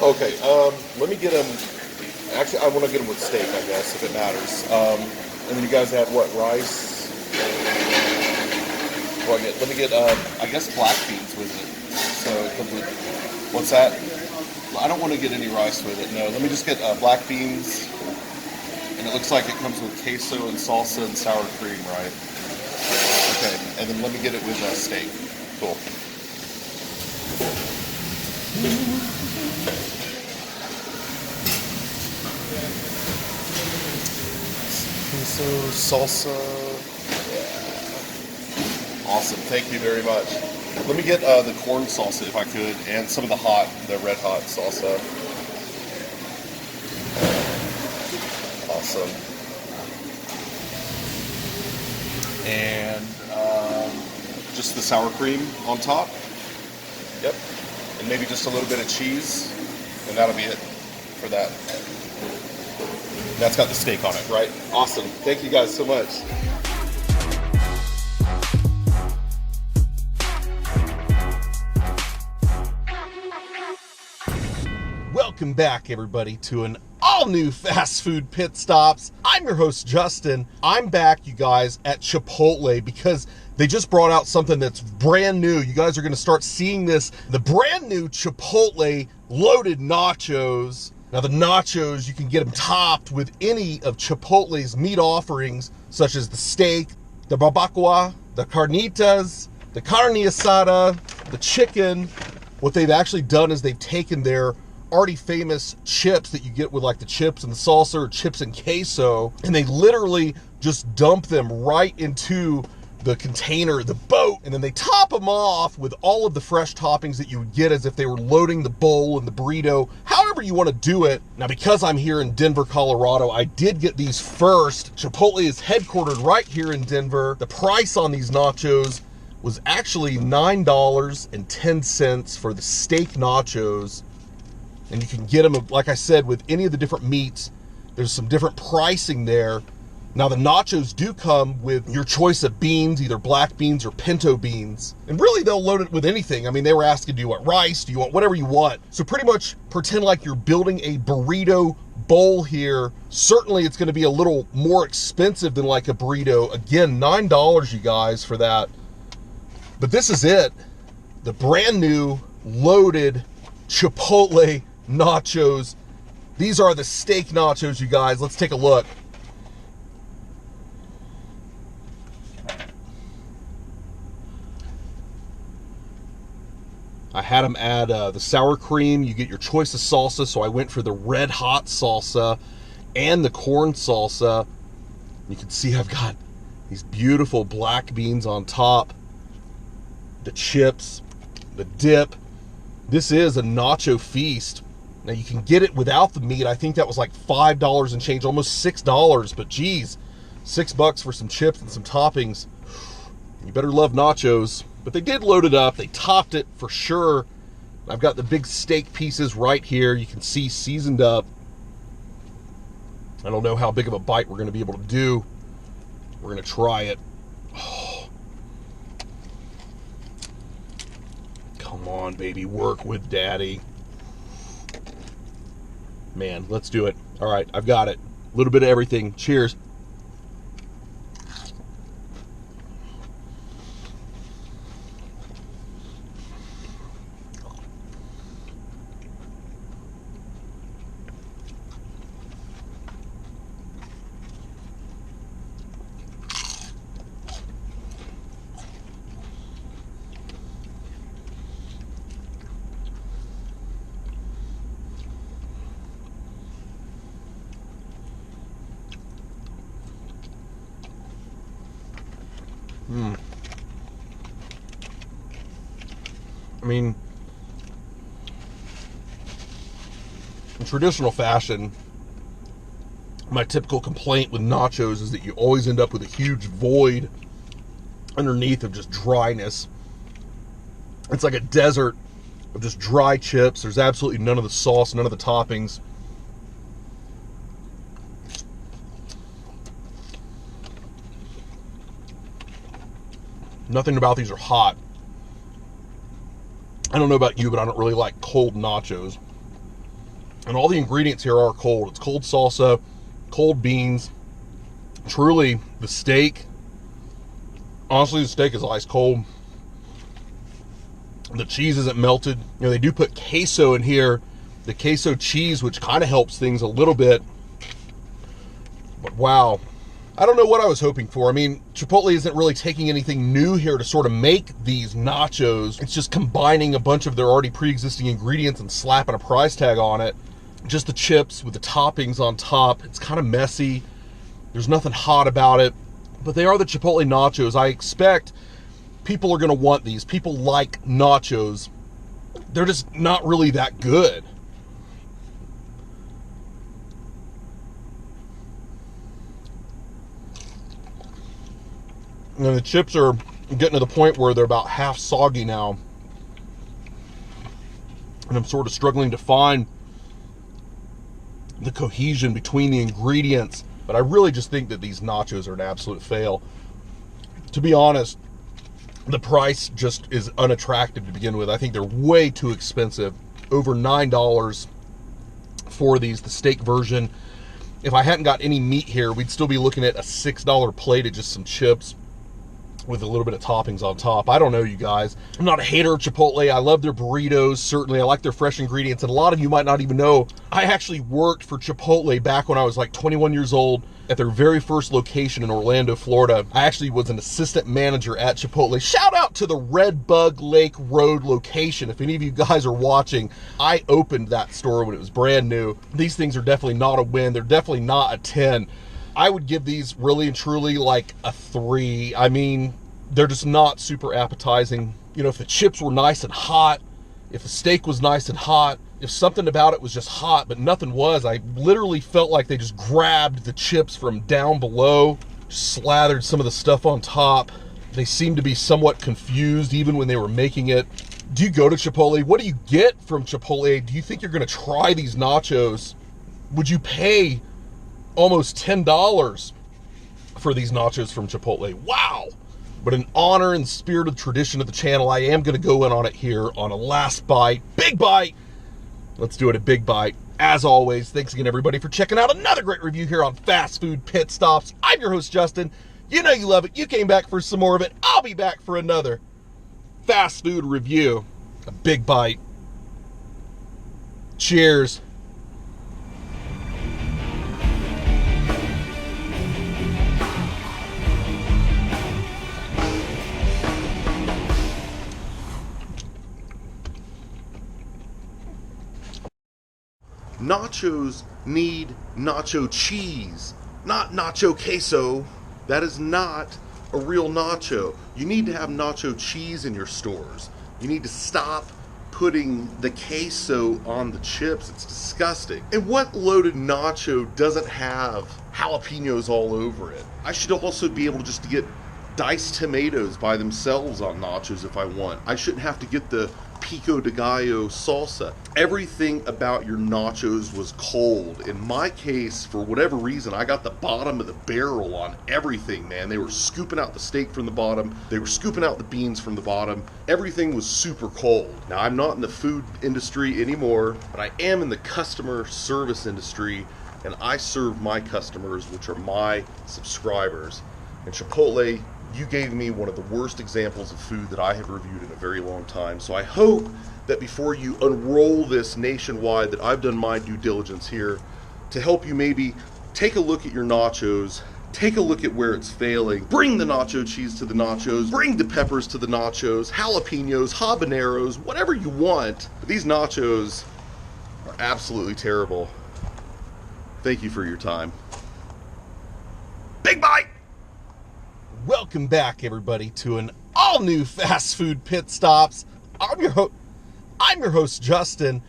Okay, let me get them. Actually, I want to get them with steak, I guess, if it matters. And then you guys have what, rice? What do I get? Let me get, I guess, black beans with it. So it comes with, what's that? I don't want to get any rice with it. No, let me just get black beans. And it looks like it comes with queso and salsa and sour cream, right? Okay, and then let me get it with steak. Cool. Queso, salsa. Yeah. Awesome. Thank you very much. Let me get the corn salsa if I could, and some of the red hot salsa. Awesome. And just the sour cream on top. Yep. And maybe just a little bit of cheese, and that'll be it for that. That's got the steak on it, right? Awesome. Thank you guys so much. Welcome back, everybody, to an all-new fast food pit stops. I'm your host, Justin. I'm back, you guys, at Chipotle because they just brought out something that's brand new. You guys are going to start seeing this. The brand new Chipotle loaded nachos. Now, the nachos, you can get them topped with any of Chipotle's meat offerings, such as the steak, the barbacoa, the carnitas, the carne asada, the chicken. What they've actually done is they've taken their already famous chips that you get with like the chips and the salsa or chips and queso, and they literally just dump them right into the container, the boat, and then they top them off with all of the fresh toppings that you would get as if they were loading the bowl and the burrito, however you want to do it. Now, because I'm here in Denver, Colorado, I did get these first. Chipotle is headquartered right here in Denver. The price on these nachos was actually $9.10 for the steak nachos. And you can get them, like I said, with any of the different meats. There's some different pricing there. Now, the nachos do come with your choice of beans, either black beans or pinto beans. And really, they'll load it with anything. I mean, they were asking, do you want rice? Do you want whatever you want? So pretty much pretend like you're building a burrito bowl here. Certainly, it's going to be a little more expensive than like a burrito. Again, $9, you guys, for that. But this is it. The brand new loaded Chipotle nachos. These are the steak nachos, you guys. Let's take a look. I had them add the sour cream. You get your choice of salsa, so I went for the red hot salsa and the corn salsa. You can see I've got these beautiful black beans on top, the chips, the dip. This is a nacho feast. Now, you can get it without the meat. I think that was like $5 and change, almost $6, but geez, $6 for some chips and some toppings. You better love nachos. But they did load it up. They topped it for sure. I've got the big steak pieces right here. You can see seasoned up. I don't know how big of a bite we're going to be able to do. We're going to try it. Oh. Come on, baby. Work with daddy. Man, let's do it. All right, I've got it. A little bit of everything. Cheers. I mean, in traditional fashion, my typical complaint with nachos is that you always end up with a huge void underneath of just dryness. It's like a desert of just dry chips. There's absolutely none of the sauce, none of the toppings. Nothing about these are hot. I don't know about you, but I don't really like cold nachos. And all the ingredients here are cold. It's cold salsa, cold beans. Truly, the steak. Honestly, the steak is ice cold. The cheese isn't melted. You know, they do put queso in here. The queso cheese, which kind of helps things a little bit. But wow. I don't know what I was hoping for. I mean, Chipotle isn't really taking anything new here to sort of make these nachos. It's just combining a bunch of their already pre-existing ingredients and slapping a price tag on it. Just the chips with the toppings on top. It's kind of messy. There's nothing hot about it. But they are the Chipotle nachos. I expect people are going to want these. People like nachos. They're just not really that good. And the chips are getting to the point where they're about half soggy now. And I'm sort of struggling to find the cohesion between the ingredients. But I really just think that these nachos are an absolute fail. To be honest, the price just is unattractive to begin with. I think they're way too expensive. Over $9 for these, the steak version. If I hadn't got any meat here, we'd still be looking at a $6 plate of just some chips with a little bit of toppings on top. I don't know, you guys. I'm not a hater of Chipotle. I love their burritos, certainly. I like their fresh ingredients, and a lot of you might not even know, I actually worked for Chipotle back when I was like 21 years old at their very first location in Orlando, Florida. I actually was an assistant manager at Chipotle. Shout out to the Red Bug Lake Road location. If any of you guys are watching, I opened that store when it was brand new. These things are definitely not a win. They're definitely not a 10. I would give these really and truly like a 3. I mean, they're just not super appetizing. You know, if the chips were nice and hot, if the steak was nice and hot, if something about it was just hot, but nothing was, I literally felt like they just grabbed the chips from down below, slathered some of the stuff on top. They seemed to be somewhat confused even when they were making it. Do you go to Chipotle? What do you get from Chipotle? Do you think you're gonna try these nachos? Would you pay almost $10 for these nachos from Chipotle? Wow. But in honor and spirit of tradition of the channel, I am going to go in on it here on a last bite. Big bite. Let's do it a big bite. As always, thanks again, everybody, for checking out another great review here on Fast Food Pit Stops. I'm your host, Justin. You know you love it. You came back for some more of it. I'll be back for another fast food review. A big bite. Cheers. Nachos need nacho cheese, not nacho queso. That is not a real nacho. You need to have nacho cheese in your stores. You need to stop putting the queso on the chips. It's disgusting. And what loaded nacho doesn't have jalapenos all over it? I should also be able just to get diced tomatoes by themselves on nachos if I want. I shouldn't have to get the pico de gallo salsa. Everything about your nachos was cold. In my case, for whatever reason, I got the bottom of the barrel on everything, man. They were scooping out the steak from the bottom. They were scooping out the beans from the bottom. Everything was super cold. Now, I'm not in the food industry anymore, but I am in the customer service industry, and I serve my customers, which are my subscribers. And Chipotle, you gave me one of the worst examples of food that I have reviewed in a very long time. So I hope that before you unroll this nationwide, that I've done my due diligence here to help you maybe take a look at your nachos, take a look at where it's failing, bring the nacho cheese to the nachos, bring the peppers to the nachos, jalapenos, habaneros, whatever you want. But these nachos are absolutely terrible. Thank you for your time. Big bite! Welcome back, everybody, to an all-new Fast Food Pit Stops. I'm your host, Justin.